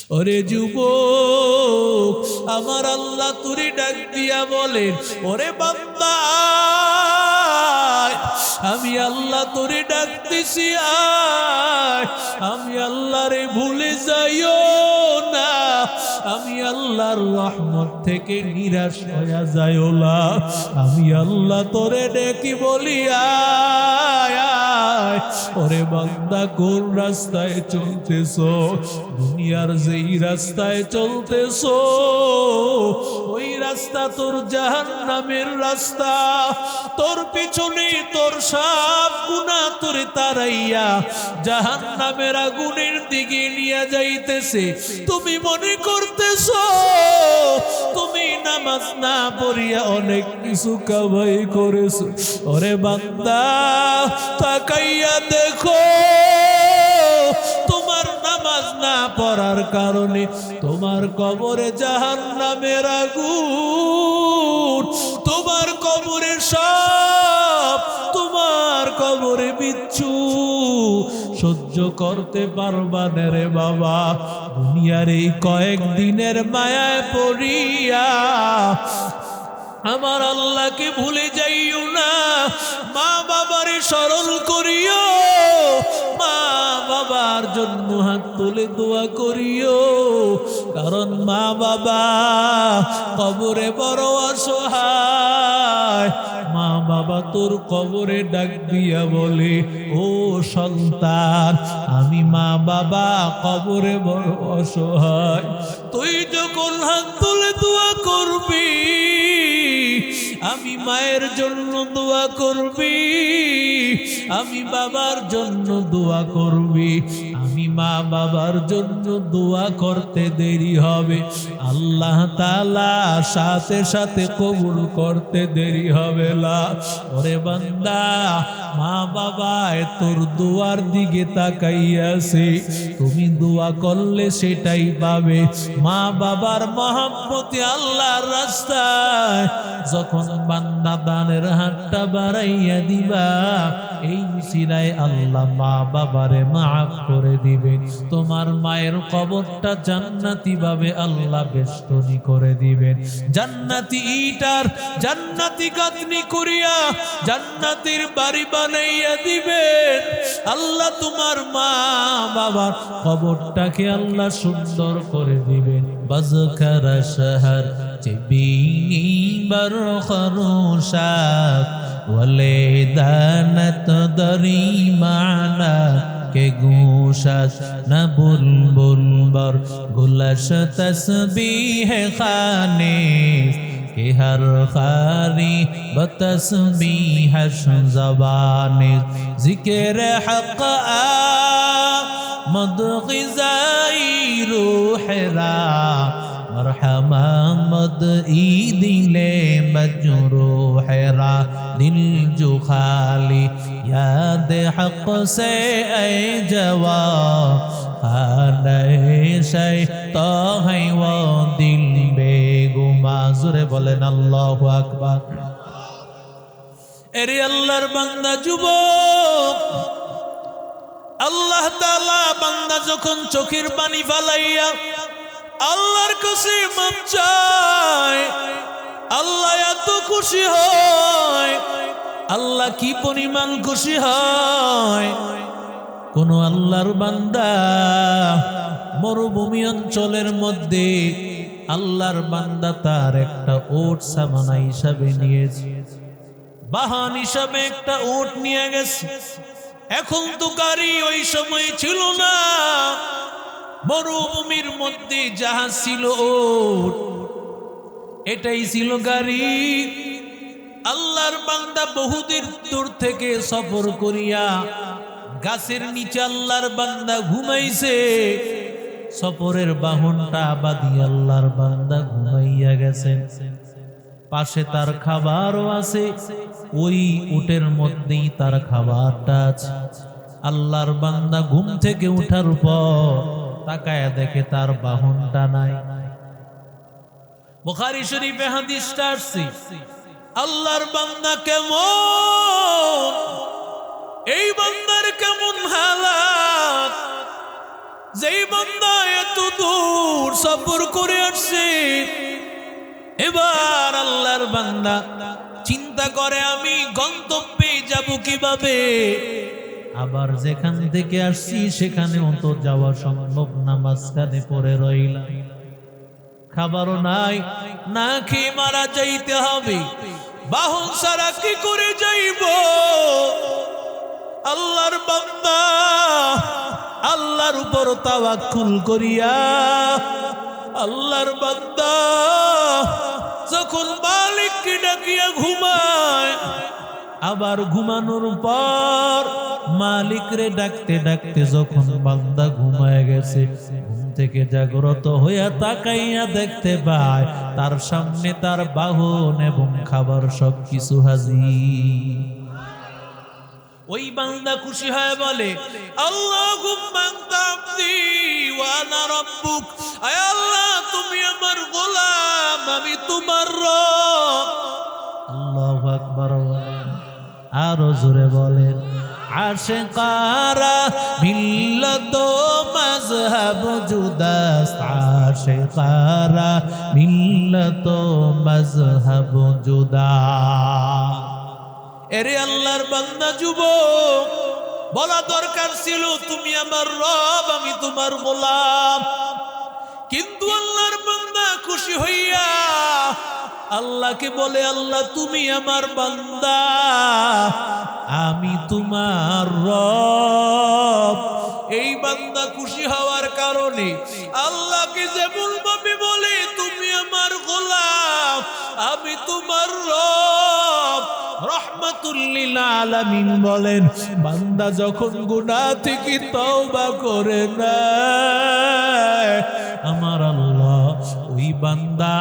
ওরে যুবক, আমার আল্লাহ তুরি ডাক দিয়া বলেন, ওরে বান্দা, আমি আল্লাহ তোরে ডাকতেছি, আয়। আমি আল্লাহরে ভুলে যাইও না, আমি আল্লাহর রহমত থেকে নিরাশ হয়ে যাইও না। আমি আল্লাহ তোরে ডেকে বলি, আয় আয়। ওরে বান্দা, কোন রাস্তায় চলতেছো? দুনিয়ার যেই রাস্তায় চলতেছো, ওই রাস্তা তোর জাহান্নামের রাস্তা। তোর পিছনে তোর সব গুনাহ তোরে তারাইয়া জাহান্নামের আগুনের দিকে নিয়ে যাইতেছে। তুমি মনে করতেছো তুমি নামাজ না পড়িয়া অনেক কিছু কামাই করেছো। ওরে বান্দা, তাকাইয়া দেখো, তোমার নামাজ না পড়ার কারণে তোমার কবরে জাহান্নামের আগুন, তোমার কবরের সব তোমার কবরে বিচ্ছু সহ্য করতে পারবা না রে বাবা। দুনিয়ার এই কয়েকদিনের মায়ায় পড়িয়া আমার আল্লাহকে ভুলে যাইও না। মা বাবারে স্মরণ করিও, মা বাবার জন্য হাত তুলে দোয়া করিও, কারণ মা বাবা কবরে বড় অসহায়। মা বাবা তোর কবরে ডাক দিয়া বলে, ও সন্তান, আমি মা বাবা কবরে বড় অসহায়। তুই যখন হাত তুলে দোয়া করবি, আমি মায়ের জন্য দোয়া করবি, আমি বাবার জন্য দোয়া করবি, আমি মা বাবার জন্য দোয়া করতে দেরি হবে, আল্লাহ তাআলা সাথে সাথে কবুল করতে দেরি হবে না। ওরে বান্দা, মা বাবা তোর দোয়ার দিকে তাকাইয়াছে, তুমি দোয়া করলে সেটাই পাবে। মা বাবার মহব্বতে আল্লাহর রাস্তায় যখন বান্দা দানের হাতটা বাড়াইয়া দিবা, এই উসিলায় আল্লাহ মা বাবারে মাফ করে দিবেন। তোমার মায়ের কবরটা জান্নাতি ভাবে আল্লাহ বেষ্টনী করে দিবেন। জান্নাতি ইটার জান্নাতি গাঁথনি করিয়া জান্নাতের বাড়ি বানাইয়া দিবেন আল্লাহ। তোমার মা বাবার কবরটাকে আল্লাহ সুন্দর করে দিবেন। বাজকারা শহর চিবিনি বরখরুশাত ওয়ালে দানত দরি মানা কে গুশাত না বুলবুল বর গুলশ তসবিহ খানে के हर खारी बतस्बीह ज़बाने ज़िक्र हक़ आमद ग़िज़ाई रूह रा मरहमा मद ई दिले मजरूह रा दिल जो खाली याद हक़ से ऐ जवा खाने शैता है वो दिल बेगुमा। ज़ुरे बोलेन अल्लाहु अकबर। एरे अल्लाहर बंदा जुबक, আল্লাহ তাআলা বান্দা যখন চোখের পানি ফালাইয়া আল্লাহর কাছে মাপ চায়, আল্লাহ এত খুশি হয়। আল্লাহ কি পরিমাণ খুশি হয়! কোন আল্লাহর বান্দা মরুভূমি অঞ্চলের মধ্যে আল্লাহর বান্দা তার একটা উট সামানা হিসাবে নিয়েছে, বাহন হিসাবে একটা উট নিয়ে গেছে। এখন তো গাড়ি ওই সময় ছিল না, মরুভূমির মধ্যে জাহাজ ছিল, উট এটাই ছিল গাড়ি। আল্লাহর বান্দা বহুদূর দূর থেকে সফর করিয়া গাছের নিচে আল্লাহর বান্দা ঘুমাইছে। সফরের বাহনটা বাদি আল্লাহর বান্দা ঘুমাইয়া গেছেন। পাশে তার খাবারও আছে, ওই উটের মধ্যেই তার খাবারটা আছে। আল্লাহর বান্দা ঘুম থেকে উঠার পর তাকায়া দেখে তার বাহনটা নাই। বুখারী শরীফে হাদিসটা আসছে, আল্লাহর বান্দা কেমন, এই বান্দার কেমন হালাত, যেই বান্দা এত দূর সফর করে আসছে। এবার আল্লাহর বান্দা চিন্তা করে আমি গন্তব্যে যাব কিভাবে, আবার যেখান থেকে আসছি সেখানেও তো যাওয়া সম্ভব না, মাঝখানে পড়ে রইলাম, খাবারও নাই, না খেয়ে মারা যাইতে হবে, বাহন ছাড়া কি করে যাইব। আল্লাহর বান্দা আল্লাহর উপর তাওয়াক্কুল করিয়া আল্লাহর বান্দা যখন মালিককে ডাকিয়া ঘুমায়, আবার ঘুমানোর পর মালিকরে ডাকতে ডাকতে যখন বান্দা ঘুমায় গেছে, ঘুম থেকে জাগ্রত হইয়া তাকাইয়া দেখতে পায় তার সামনে তার বাহন এবং খাবার সবকিছু হাজির। ওই বান্দা খুশি হয়ে বলে আল্লাহুম্মা আনতা আবদি ওয়া আনা রাব্বুক, আয় আল্লাহ তুমি আমার গোলাম, আমি তোমার রব। আল্লাহু আকবার। আরো জোরে বলেন আশিকারা মিল্লত মাযহাব জুদাস, আশিকারা মিল্লত মাযহাব জুদাস। এরে আল্লাহর বান্দা যুবক, বলা দরকার ছিল তুমি আমার রব, আমি তোমার গোলাম, কিন্তু আল্লাহর বান্দা খুশি হইয়া আল্লাহকে বলে আল্লাহ তুমি আমার বান্দা, আমি তোমার রব। এই বান্দা খুশি হওয়ার কারণে আল্লাহকে যেমন ভাবে বলে তুমি আমার গোলাম, আমি তোমার রব। রহমাতুল লিল আলামিন বলেন বান্দা যখন গুনাহ থেকে তওবা করে নেয়, আমার আল্লাহ ওই বান্দা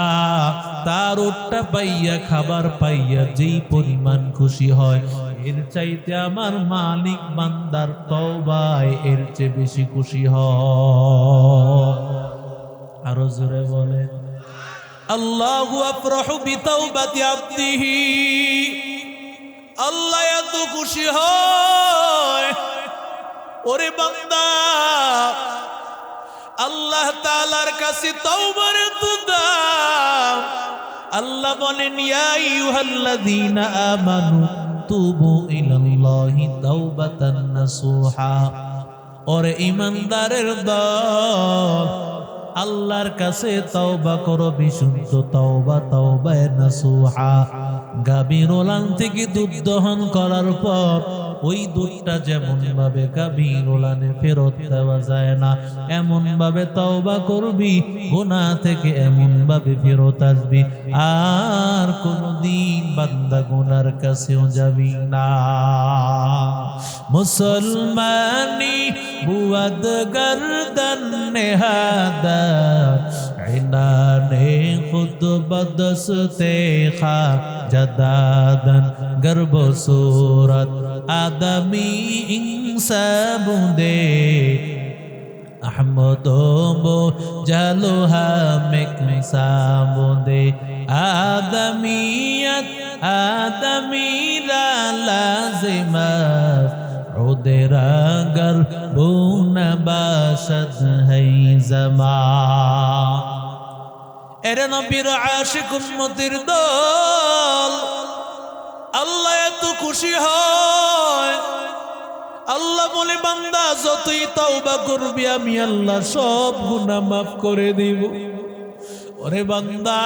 তার ওটা পাইয়া খাবার পাইয়া যেই পরিমাণ খুশি হয়, এর চাইতে আমার মালিক বান্দার তওবায় এর চেয়ে বেশি খুশি হয়। আরো জোরে বলেন আল্লাহু আফরাহু বিতাওবাতি আবদিহি। আল্লাহ এত খুশি হয়, ওরে বান্দা আল্লাহ তাআলার কাছে তওবার এত দাম। আল্লাহ বলেন ইয়া আইয়ুহাল্লাযীনা আমানু তুবু ইলাল্লাহি তাওবাতান নাসুহা। ওরে ঈমানদারের দল, আল্লাহর কাছে তওবা করো বিশুদ্ধ তওবা, তওবায়ে নাসুহা। গাভীর ওলান থেকে দুধ দহন করার পর ওই দুধটা যেমন ভাবে গাভীর ওলানে ফেরত দেওয়া যায় না, এমন ভাবে তওবা করবি, গুনাহ থেকে এমন ভাবে ফেরত আসবি, আর কোনদিন বান্দা গুনার কাছেও যাবি না। মুসলমানি বুয়াদ গর্দন নেহাদা, ইনানে খুদ বদস্তে খা জদাদন গর্ব সুরত আদমি ইনসাবুদে, আহমদো জালুহা মেকসাবুদে। আদমিয়ত আদমিরা লাজিমাত, উদেরা গর্বুন বাশদ হাই জামান। এরে নবীর আশিক উম্মতের দল, আল্লাহ এত খুশি হয়। আল্লাহ বলে বান্দা যতই তওবা করবি আমি আল্লাহ সব গুনাহ মাফ করে দিব। ওরে বান্দা,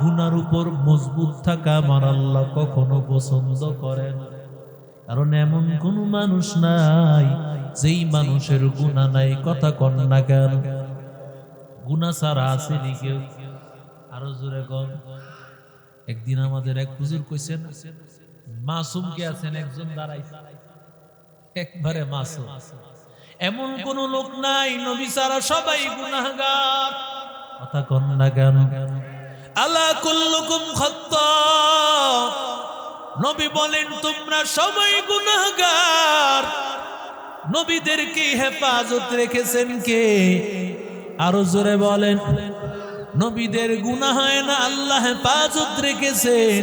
গুনার উপর মজবুত থাকা আমার আল্লাহ কখনো পছন্দ করেন, কারণ এমন কোন মানুষ নাই যেই মানুষের গুনাহ নাই। কথা কন না কেন? গুনাহ ছাড়া আসেনি কেউ? আরো জোরে কন। একদিন আমাদের এক হুজুর কইছেন মাসুম কে আছেন, একজন দাঁড়াইছে একবারে মাসুম, এমন কোন লোক নাই, নবী ছাড়া সবাই গুনাহগার। কথা কন না কেন? আলা কুল্লুকুম খাত্তা, নবী বলেন তোমরা সবাই গুনাহগার। নবীদেরকে হেফাজত রেখেছেন কে? আরো জোরে বলেন। নবীদের গুনাহ হয় না, আল্লাহ হেফাজত রেখেছেন।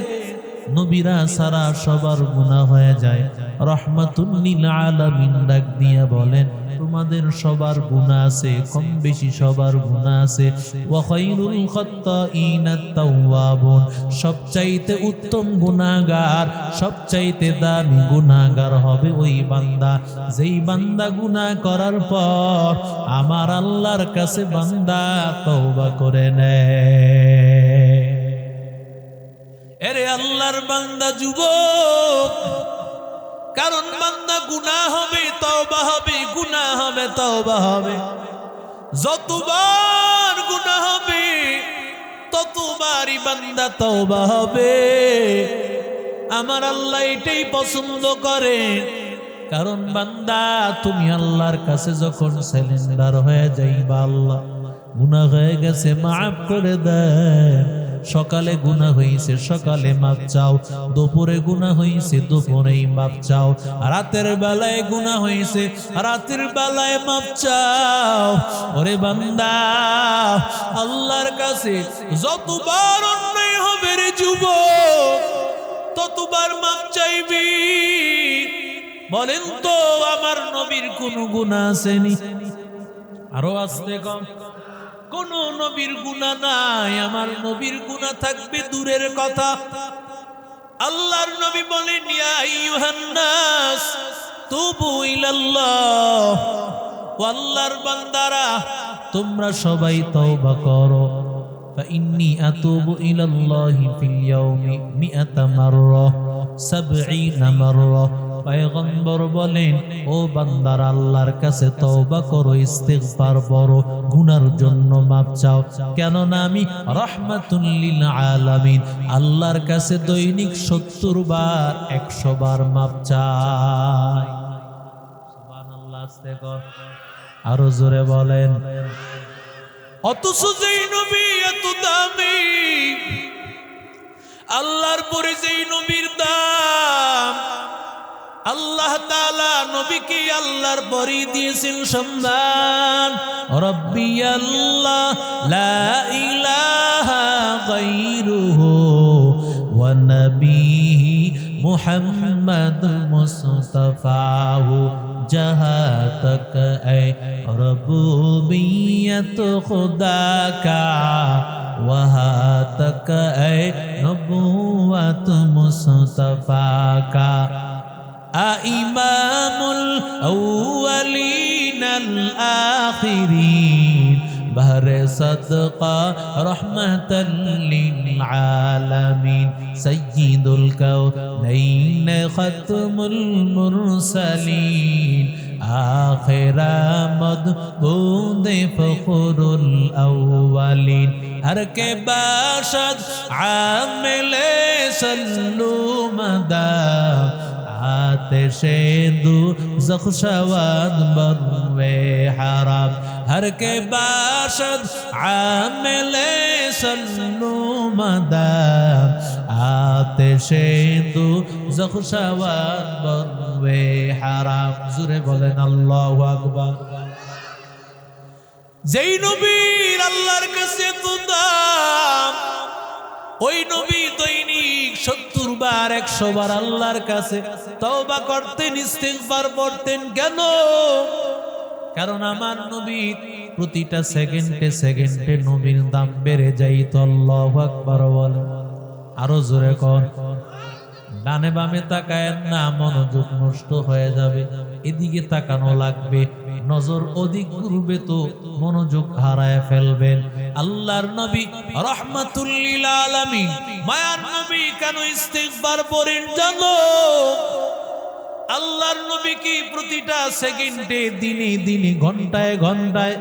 নবীরা সারা সবার গুনাহ হয়ে যায়। রহমাতুল লিল আলামিন ডাক দিয়া বলেন তোমাদের সবার গুনাহ আছে, কম বেশি সবার গুনাহ আছে। ওয়া খায়রুল খাত্তাইনা তাওয়াবুন, সবচাইতে উত্তম গুনাহগার, সবচাইতে দামি গুনাহগার হবে ওই বান্দা যেই বান্দা গুনাহ করার পর আমার আল্লাহর কাছে বান্দা তওবা করে নেয়। এরে আল্লাহর বান্দা যুবক, কারণ বান্দা গুনাহ হবে তওবা হবে, গুনাহ হবে তওবা হবে। যতবার গুনাহ হবে ততবারই বান্দা তওবা হবে। আমার আল্লাহ এটাই পছন্দ করে, কারণ বান্দা তুমি আল্লাহর কাছে যখন সারেন্ডার হয়ে যাইবা, আল্লাহ গুনাহ হয়ে গেছে মাফ করে দেন। সকালে গুনাহ হইছে সকালে মাপ চাও, দুপুরে গুনাহ হইছে দুপুরেই মাপ চাও, রাতের বেলায় গুনাহ হইছে রাতের বেলায় মাপ চাও। ওরে বান্দা, আল্লাহর কাছে যতবার অন্যায় হবে রে যুবক ততবার মাপ চাইবি। বলেন তো আমার নবীর কোন গুনাহ আসেনি? আরো আসতে কম, কোন নবীর গুনাহ নাই। আমার নবীর গুনাহ থাকবে দূরের কথা। আল্লাহর নবী বলেন, ইয়া আইয়ুহান নাস তুবু ইলাল্লাহ, ও আল্লাহর বান্দারা তোমরা সবাই তওবা করো। ফাইন্নী আতুবু ইলাল্লাহি ফিল ইয়াউমি মিআতা মাররা ৭০ মাররা। পয়গম্বর বলেন, ও বান্দারা আল্লাহর কাছে তওবা করো, ইস্তিগফার করো, গুনার জন্য মাপ চাও, কেননা আমি রাহমাতুল লিল আলামিন আল্লাহর কাছে দৈনিক ৭০ বার ১০০ বার মাপ চাই। সুবহানাল্লাহ। আস্তে কর, আরো জোরে বলেন। অথচ যেই নবী এত দামি, আল্লাহর পরে যেই নবীর দাম, আল্লাহ তাআলা নবীকে আল্লাহর পরে দিয়েছেন সম্মান। রব্বি আল্লাহ লা ইলাহা গায়রুহু ওয়া নবিহি মুহাম্মদ মুস্তাফাহু जहाँ तक ऐ रबूबियत खुदा का, वहाँ तक ऐ नबूवत मुस्तफा का। इमामुल अव्वलीन अल आखिरीन बहरे सदका रहमतल लिल आलमीन सय्यिदुल कौनैन खत्मुल मुरसलीन आखिरा मदबूद फखरुल अव्वलीन। हर के बाशद आमिले सल्लु मदा आतिशे दोज़ख शवाद बर्वे हराम। हर के बाशद आमिले सल्लु मदा आतिशे दोज़ख शवाद बर्वे हराम। जुरे बोलें अल्लाहु আকবার। যেই নবীর আল্লাহর কাছে তো দাম, ওই নবী দৈনিক ৭০ বার ১০০ বার আল্লাহর কাছে তওবা করতেন, ইস্তিগফার পড়তেন। কেন? কারণ আমার নবী প্রতিটা সেকেন্ডে সেকেন্ডে নবীর দাম বেড়ে যাইত। আল্লাহু আকবার বলেন, আরো জোরে কর। ডানে বামে তাকায়েন না, মনোযোগ নষ্ট হয়ে যাবে। এদিকে তাকানো লাগবে, নজর অধিক ঘুরবে তো মনোযোগ হারায় ফেলবেন। আল্লাহর নবী রাহমাতুল লিল আলামিন মায়ার নবী কেন ইস্তিগফার পড়েন জানো? আল্লাহর নবী কি প্রতিটা সেকেন্ডে দিনে দিনে ঘন্টায় ঘন্টায়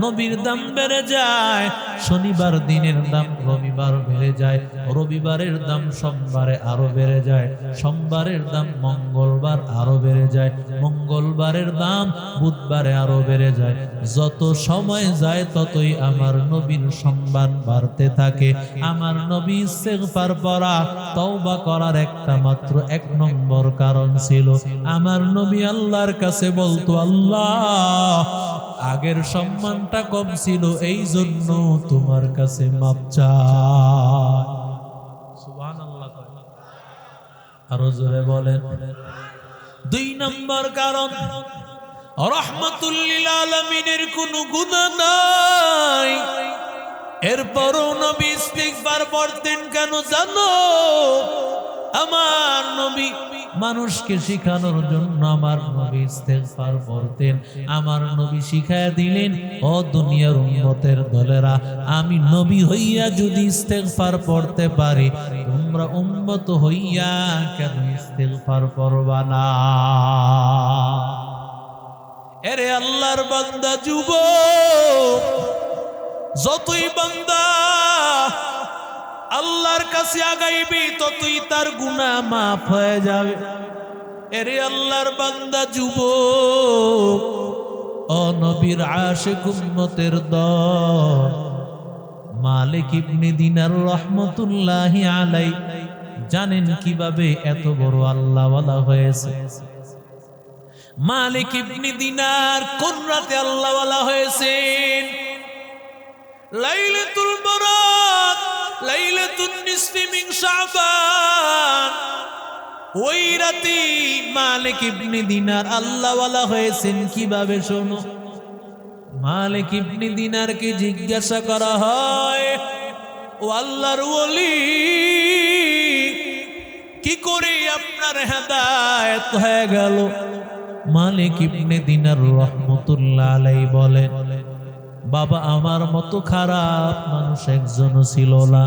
নবীর দাম বেড়ে যায়। শনিবার দিনের দাম রবিবার বেড়ে যায়, রবিবারের দাম সোমবারে আরো বেড়ে যায়, সোমবারের দাম মঙ্গলবার আরো বেড়ে যায়, মঙ্গলবারের দাম বুধবারে আরো বেড়ে যায়। যত সময় যায় ততই আমার নবীর সম্মান বাড়তে থাকে। আমার নবী ইস্তিগফার পড়া, তওবা করার একটা মাত্র ১ নম্বর কারণ ছিল। আমার নবী আল্লাহর কাছে বলতো, আল্লাহ আগের সম্মানটা কম ছিল, এই জন্য তোমার কাছে মাপ চাই। সুবহানাল্লাহ। আরো জোরে বলেন। ২ নম্বর কারণ, রাহমাতুল লিল আলামিনের কোনো গুনাহ নাই, এরপরও নবী ইস্তিগফার পড়তেন কেন জানো? আমার নবী মানুষকে শিখানোর জন্য আমার নবী ইস্তিগফার পড়তেন। আমার নবী শিখায়া দিলেন, ও দুনিয়ার উম্মতের দলেরা, আমি নবী হইয়া যদি ইস্তিগফার পড়তে পারি, তোমরা উম্মত হইয়া কেন ইস্তিগফার পড়বা না? এরে আল্লাহর বান্দা যুবক, যতই বান্দা আল্লাহর কাছে আগাইবি ততই তার গুনাহ মাফ হয়ে যাবে। এরে আল্লাহর বান্দা যুবক, ও নবীর আশিক উম্মতের দল, মালিক ইবনে দিনার রাহমাতুল্লাহি আলাইহি জানেন কিভাবে এত বড় আল্লাহওয়ালা হয়েছে? মালিক ইবনে দিনার কোন রাতে আল্লাহওয়ালা হয়েছেন? লাইলাতুল বারাত, লাইলাতুন নিসফি মিন শাবান, ওই রাতে মালিক ইবনে দিনার আল্লাহওয়ালা হয়েছেন কিভাবে? শোনো, মালিক ইবনে দিনারকে জিজ্ঞাসা করা হয়, ও আল্লাহর ওলি, কি করে আপনার হেদায়েত হয়ে গেল? মালিক ইবনে দিনার রাহমাতুল্লাহ আলাইহি বলেন, বাবা, আমার মতো খারাপ মানুষ একজনও ছিল না।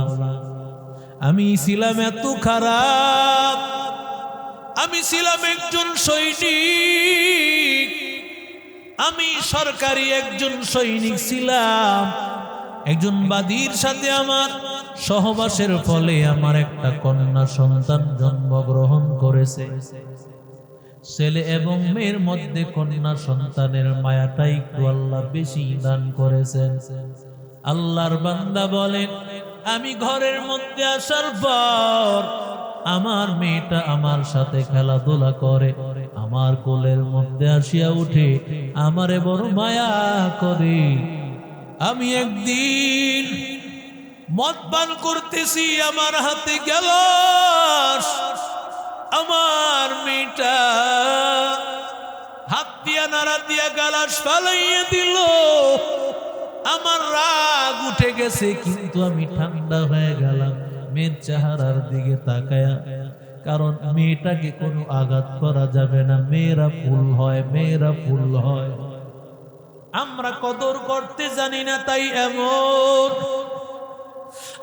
আমি ছিলাম এত খারাপ, আমি ছিলাম একজন সৈনিক, আমি সরকারি একজন সৈনিক ছিলাম। একজন বাদীর সাথে আমার সহবাসের ফলে আমার একটা কন্যা সন্তান জন্মগ্রহণ করেছে। ছেলে এবং মেয়ের মধ্যে কন্যা সন্তানের মায়াটাই একটু আল্লাহ বেশি দান করেছেন। আল্লাহর বান্দা বলেন, আমি ঘরের মধ্যে আসার পর আমার মেয়েটা আমার সাথে খেলাধুলা করে, আমার কোলের মধ্যে আসিয়া উঠে, আমারে বড় মায়া করে। আমি একদিন মদ পান করতেছি, আমার হাতে গ্লাস, আমার মেয়েটা হাত দিয়া নাড়া দিয়া গ্লাস ফালাইয়া দিল। আমার রাগ উঠে গেছে, কিন্তু আমি ঠান্ডা হয়ে গেলাম মেয়ের চেহারার দিকে তাকায়া, কারণ মেয়েটাকে কোনো আঘাত করা যাবে না। মেয়েরা ফুল হয়, মেয়েরা ফুল হয়। আমরা কদর করতে জানি না, তাই এমন।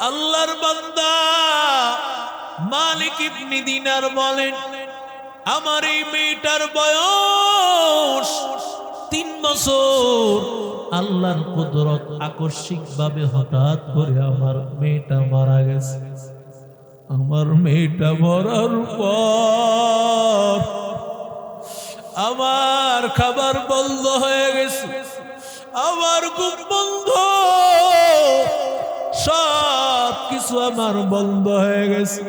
আল্লাহর বান্দা মালিক ইবনে দিনার বলেন, আমার এই মেয়েটার বয়স 3 বছর। আল্লাহর কুদরত আকস্মিক ভাবে হঠাৎ করে আমার মেয়েটা মারা গেছে। আমার মেয়েটা মরার পর আমার খাবার বন্ধ হয়ে গেছে, আমার ঘুম বন্ধ, সব কিছু আমার বন্ধ হয়ে গেছে।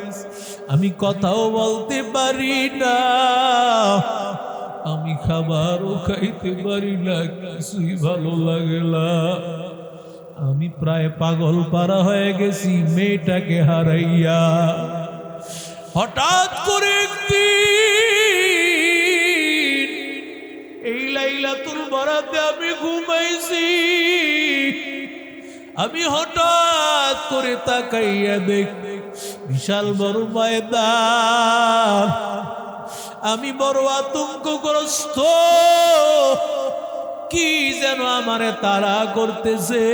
আমি কথাও বলতে পারি না, আমি খাবারও খাইতে পারি না, কিছুই ভালো লাগে না। আমি প্রায় পাগল পারা হয়ে গেছি মেয়েটাকে হারাইয়া। হঠাৎ করে একদিন এই লাইলাতুল বারাতে আমি ঘুমাইছি, আমি হঠাৎ করে তাকাইয়া দেখি বিশাল বড় ময়দান। আমি বড় আতঙ্কগ্রস্ত, কি যেন আমারে তাড়া করতেছে।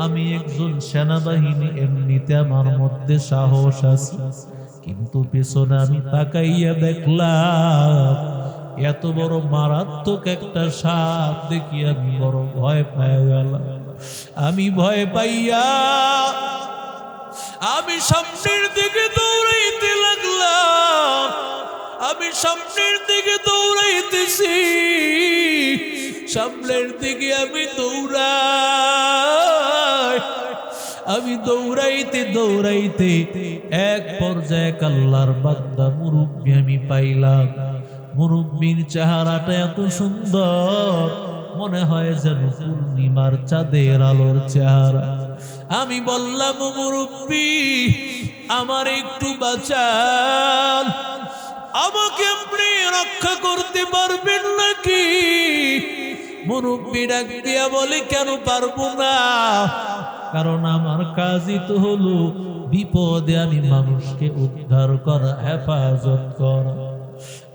আমি একজন সেনাবাহিনী, এমনিতে আমার মধ্যে সাহস আছে, কিন্তু পেছনে আমি তাকাইয়া দেখলাম এত বড় মারাত্মক একটা সাপ দেখি আমি বড় ভয় পেয়ে গেলাম। আমি ভয় পাইয়া আমি সামনের দিকে দৌড়াইতে লাগলাম। আমি সামনের দিকে দৌড়াইতেছি, সামনের দিকে আমি দৌড়াই। আমি দৌড়াইতে দৌড়াইতে এক পর্যায়ে আল্লাহর বান্দা মুরব্বী আমি পাইলাম। মুরব্বীর চেহারাটা এত সুন্দর, মনে হয় যেন পূর্ণিমার চাঁদের আলোর চেহারা। আমি বললাম, মুরব্বী, আমার একটু বাঁচান, আমাকে আপনি রক্ষা করতে পারবেন নাকি? মুরব্বি ডাক দিয়া বলে, কেন পারবো না? কারণ আমার কাজই তো হলো বিপদে আমি মানুষকে উদ্ধার করা, হেফাজত করা।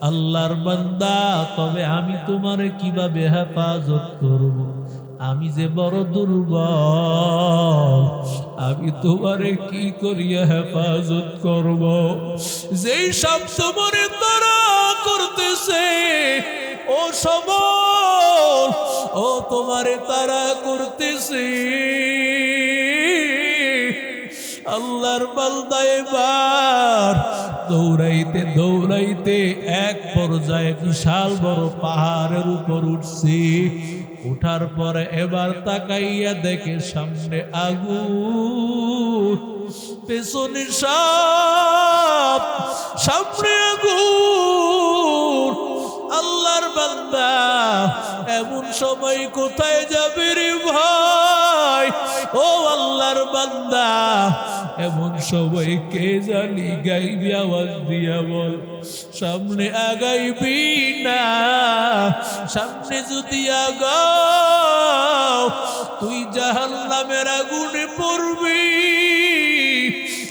আল্লাহর বান্দা, তবে আমি তোমারে কিভাবে হেফাজত করব? আমি যে বড় দুর্বল, আমি তোমারে কি করিয়া হেফাজত করব? যেই সব তোমারে তারা করতেছে, ও সবল, ও তোমারে তারা করতেছে। আল্লাহর বান্দা এবার দৌড়াইতে দৌড়াইতে এক পর্যায়ে বিশাল বড় পাহাড়ের উপর উঠছি। উঠার পরে এবার তাকাইয়া দেখে সামনে আগুন, পেছনে সাপ, সামনে আগুন। আল্লাহর বান্দা, এমন সময় কোথায় যাবে রে ভাই? ও আল্লাহর বান্দা, এমন সময় কে জানি গাইবি আওয়াজ দিয়া বল, সামনে আগাইবি না। সামনে যদি আগাও তুই জাহান্নামের আগুনে পড়বি,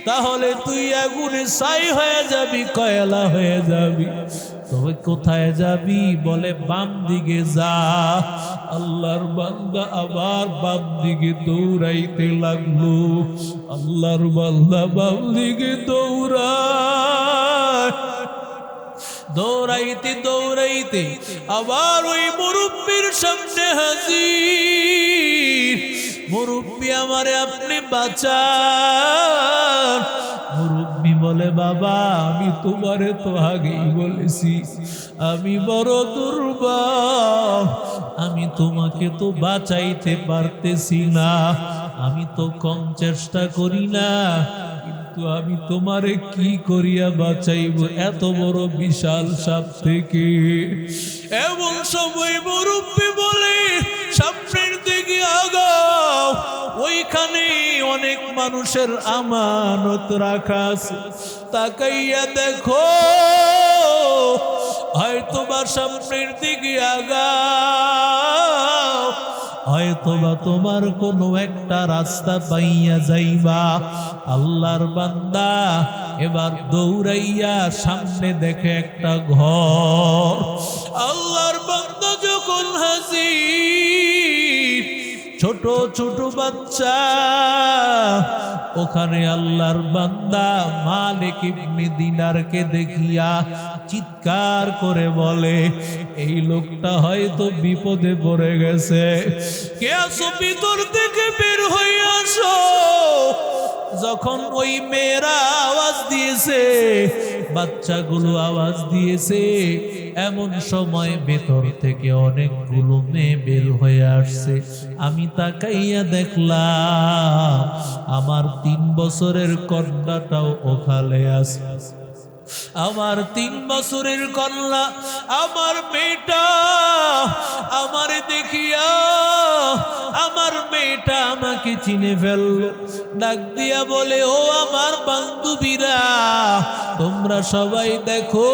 তাহলে তুই আগুনে ছাই হয়ে যাবি, কয়লা হয়ে যাবি। তবে কোথায় যাবি? বলে বাম দিকে যা। আল্লাহর বান্দা আবার বাম দিকে দৌড়াইতে লাগলো। আল্লাহর বান্দা বাম দিকে দৌড়ায়। দৌড়াইতে দৌড়াইতে আবার ওই মুরব্বির সামনে হাজির। মুরব্বি, আমারে আপনি বাঁচান। মুরব্বি বলে, বাবা, আমি তোমারে তো আগেই বলেছি আমি বড় দুর্বল, আমি তোমাকে তো বাঁচাইতে পারতেছি না। আমি তো কম চেষ্টা করি না, কিন্তু আমি তোমারে কি করিয়া বাঁচাইব এত বড় বিশাল সাপ থেকে? এমন সময় মুরব্বি বলে, সামনের দিকে আগাও, ওইখানে অনেক মানুষের আমানত রাখা আছে, তাকাইয়া দেখো। হয়তোবা সামনের দিকে আগাও, হয়তোবা তোমার কোনো একটা রাস্তা পাইয়া যাইবা। আল্লাহর বান্দা এবার দৌড়াইয়া সামনে দেখে একটা ঘর। আল্লাহর বান্দা যখন হাজির, ছোট ছোট বাচ্চা ওখানে। আল্লাহর বান্দা মালিক ইবনে দিনারকে দেখিয়া চিৎকার করে বলে, এই লোকটা হয়তো বিপদে পড়ে গেছে। কে আসো, ভিতর থেকে বের হয়ে আসো। যখন ওই মেয়েরা আওয়াজ দিয়েছে, বাচ্চাগুলো আওয়াজ দিয়েছে, এমন সময় ভেতর থেকে অনেকগুলো মেয়ে বের হয়ে আসছে। আমি তাকাইয়া দেখলাম আমার 3 বছরের কন্যাটাও ওখানে আছে। আমার 3 বছরের কন্যা, আমার মেয়েটা আমার দেখিয়া, আমার মেয়েটা আমাকে চিনে ফেললো। ডাক দিয়া বলে, ও আমার বান্ধবীরা, তোমরা সবাই দেখো,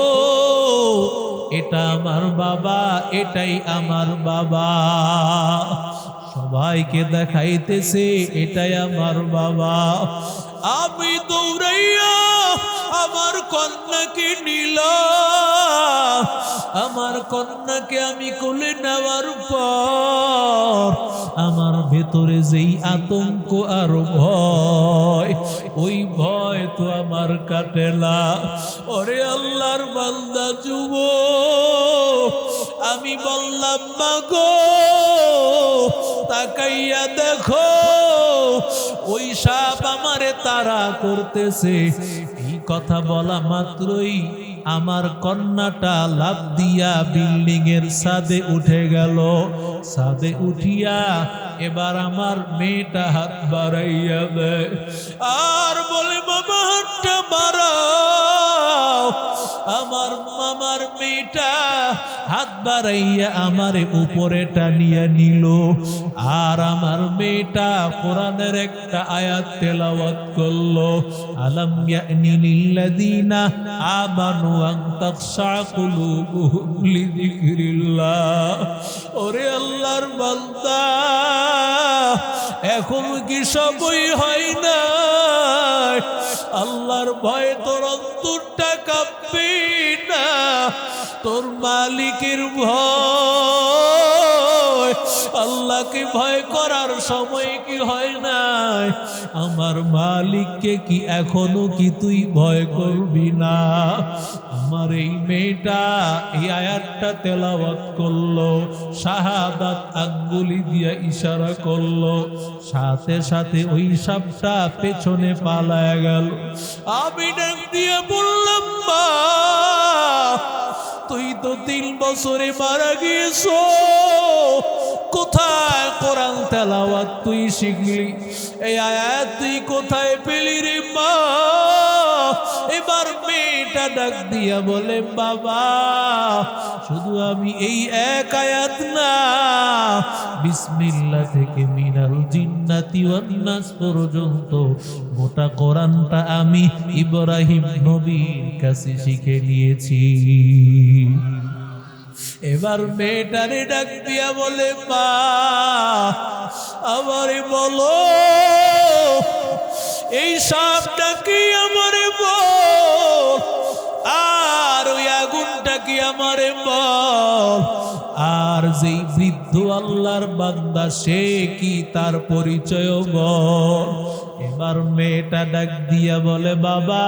এটা আমার বাবা, এটাই আমার বাবা। সবাইকে দেখাইতেছে এটাই আমার বাবা। আমি দৌড়াইয়া আমার কন্যাকে নিলাম। আমার কন্যাকে আমি কোলে নেওয়ার পর আমার ভেতরে যেই আতঙ্ক আর ভয়, ওই ভয় তো আমার কাটে না। ওরে আল্লাহর বান্দা যুবক, আমি বললাম, মাগো তাকাইয়া দেখো, ওই সাপ আমারে তাড়া করতেছে। এই কথা বলা মাত্রই আমার কন্যাটা লাফ দিয়া বিল্ডিং এর ছাদে উঠে গেল। ছাদে উঠিয়া এবার আমার মেয়েটা হাত বাড়াইয়া দেয় আর বলে, বাবা হাতটা বাড়াও। আমার মেয়েটা হাত বাড়াইয়া আমারে উপরে টানিয়া নিল, আর আমার মেয়েটা কোরআনের একটা আয়াত তেলাওয়াত করলো, আলাম ইয়ানি লিল্লাযিনা আমানু আন তাখশা কুলুবুহুম লিযিকরিল্লাহ। ওরে আল্লাহর বান্দা, এখন কি সবই হয় না? আল্লাহর ভয়ে তোর অন্তরটা কাঁপবে না? তোর মালিকের ভয়, আল্লাহকে ভয় করার সময় কি হয় নাই? আমার মালিককে কি এখনো কি তুই ভয় করবি না? আমার এই মেয়েটা এই আয়াতটা তেলাওয়াত করলো, শাহাদাত আঙ্গুলি দিয়া ইশারা করলো, সাথে সাথে ওই সাপটা পেছনে পালায়া গেল। আমি ডাক দিয়ে বললাম, মা তুই তো 3 বছরে মারা গিয়েছো, কোথায় কোরআন তেলাওয়াত তুই শিখলি? এই আয়াত তুই কোথায় পেলি রে মা? এবার মেয়েটা ডাক দিয়া বলে, বাবা শুধু আমি এই এক আয়াত না, বিসমিল্লাহ থেকে মিনাল জিন্নাতি ওয়ান নাস পর্যন্ত গোটা কোরআনটা আমি ইব্রাহিম নবীর কাছে শিখে নিয়েছি। এবার মেয়েটারে ডাক দিয়া বলে, মা আমারে বলো এই সাপটা কি আমারে বল, আর ওই আগুনটা কি আমারে বল, আর যেই বৃদ্ধ আল্লাহর বান্দা সে কি, তার পরিচয় বল। এবার মেয়েটা ডাক দিয়া বলে, বাবা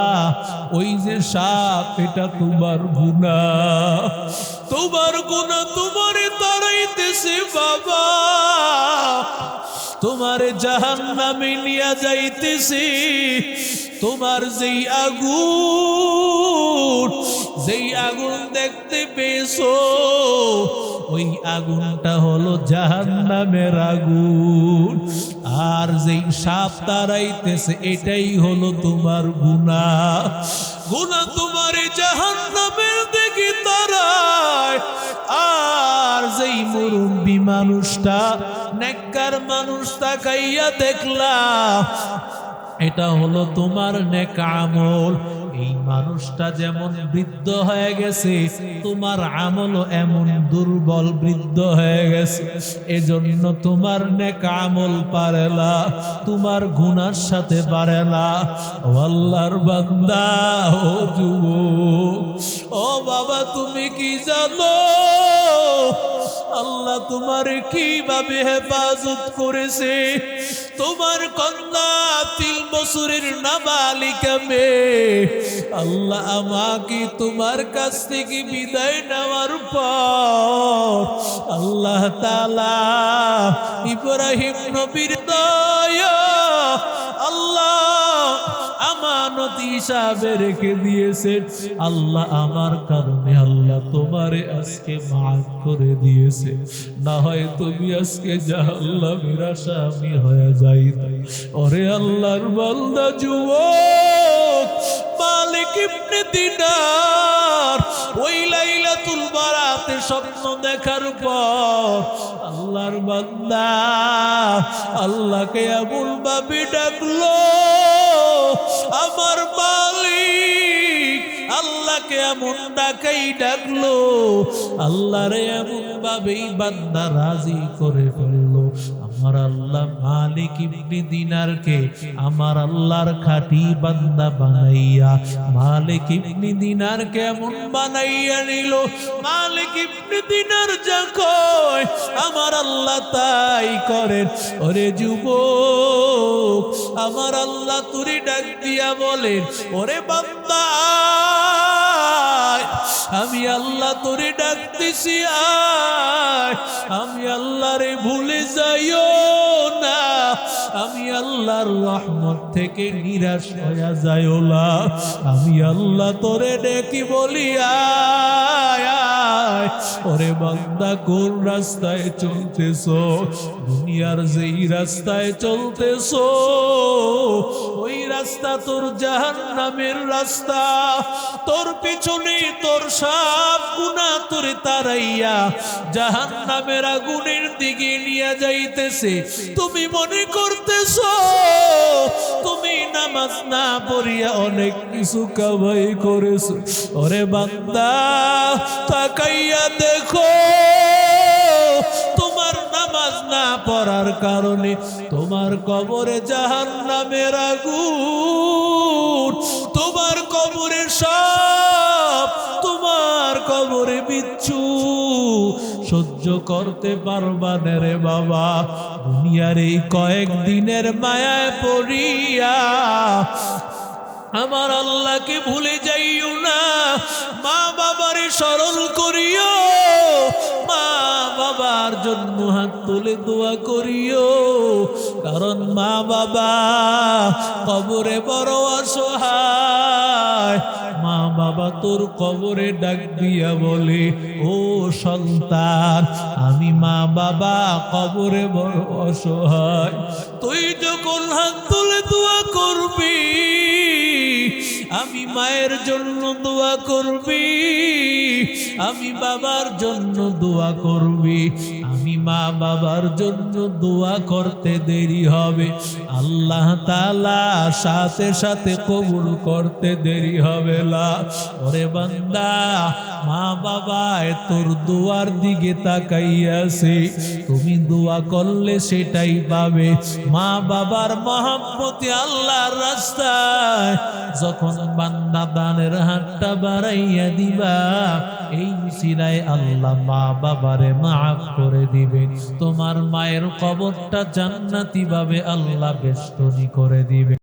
ওই যে সাপ এটা তোমার গুনাহ, তোমার গুনাহ তোমারে তাড়াইতেছে বাবা, তোমার জাহান্নামে নিয়ে যাইতেছে। তোমার যেই আগুন দেখতে পেয়েছো, ওই আগুনটা হলো জাহান্নামের আগুন, আর যেই সাপ তাড়াইতেছে এটাই হলো তোমার গুনাহ। গুনাহ তোমার জাহান্নামের দিকে তাড়ায়, আর যেই মুরব্বি মানুষটা নেককার মানুষ তাকাইয়া দেখলা, এটা হলো তোমার নেক আমল। এই মানুষটা যেমন বৃদ্ধ হয়ে গেছে, তোমার আমলও এমন দুর্বল বৃদ্ধ হয়ে গেছে, এজন্য তোমার নেক আমল পারে না, তোমার গুনার সাথে পারে না। ও আল্লাহর বান্দা, ও যুবক, ও বাবা, তুমি কি জানো আল্লাহ তোমার কিভাবে হেফাজত করেছে? তোমার কন্যা 3 বছরের নাবালিকা মেয়ে, আল্লাহ আমাকে তোমার কাছ থেকে বিদায় নেওয়ার পর আল্লাহ তাআলা ইব্রাহিম নবীর দয়া আল্লাহ আমানত হিসাবে রেখে দিয়েছে। আল্লাহ আমার কারণে আল্লাহ তোমারে আজকে মাফ করে দিয়েছে, না হয় তুমি আজকে জাহান্নামের আসামি হয়ে যাইতে। ওরে আল্লাহর বান্দা যুবক, মালিক ইবনে দিনার ওই লাইলাতুল বারাতে স্বপ্ন দেখার পর আল্লাহর বান্দা আল্লাহকে এমন ভাবে ডাকলো, আমার মালিক আল্লাহকে এমন ডাকলো, আল্লাহরে এমন ভাবেই বান্দা রাজি করে ফেললো। আমার আল্লাহ মালিক ইবনে দিনারকে আমার আল্লাহর খাঁটি বান্দা বানাইয়া, মালিক ইবনে দিনার কেমন বানাইয়া নিল। মালিক ইবনে দিনার যা কয় আমার আল্লাহ তাই করেন। ওরে যুবক, আমার আল্লাহ তুরি ডাক দিয়া বলেন, ওরে বান্দা আমি আল্লাহ তোরে ডাকতেছি, আয়। আমি আল্লাহরে ভুলে যাইও না, আমি আল্লাহর রহমত থেকে নিরাশ হয়ে যাইও না। আমি আল্লাহ তোরে ডেকে বলি, আয় আয় ওরে বান্দা কোন রাস্তায় চলতেছো? দুনিয়ার যেই রাস্তায় চলতেছো ওই রাস্তা তোর জাহান্নামের রাস্তা। তোর পিছনে তোর সব গুনাহ তোরে তাড়াইয়া জাহান্নামের আগুনের দিকে নিয়ে যাইতেছে। তুমি মনে করতেছো তুমি নামাজ না পড়িয়া অনেক কিছু কামাই করেছো। ওরে বান্দা তাকাইয়া দেখো, তোমার নামাজ না পড়ার কারণে তোমার কবরে জাহান্নামের আগুন, তোমার কবরে সব, তোমার কবরে বিচ্ছু সহ্য করতে পারবা না রে বাবা। দুনিয়ার এই কয়েকদিনের মায়ায় পড়িয়া আমার আল্লাহকে ভুলে যাইও না। মা বাবারে স্মরণ করিও, মা বাবার জন্য হাত তুলে দোয়া করিও, কারণ মা বাবা কবরে বড় অসহায়। মা বাবা তোর কবরে ডাক দিয়া বলে, ও সন্তান আমি মা বাবা কবরে বড় অসহায়। তুই যখন হাত তুলে দোয়া করবি, আমি মায়ের জন্য দোয়া করবি, আমি বাবার জন্য দোয়া করবি, আমি মা বাবার জন্য দোয়া করতে দেরি হবে, আল্লাহ তাআলা সাথে সাথে কবুল করতে দেরি হবে না। ওরে বান্দা মা বাবা তোর দোয়ার দিকে তাকাইয়াছে, তুমি দোয়া করলে সেটাই পাবে। মা বাবার মহব্বতে আল্লাহর রাস্তায় যখন বান্দা দানের হাতটা বাড়াইয়া দিবা, এই উসিলায় আল্লাহ মা বাবারে মাফ করে দিবেন। তোমার মায়ের কবরটা জান্নাতি ভাবে আল্লাহ বেষ্টনী করে দিবে।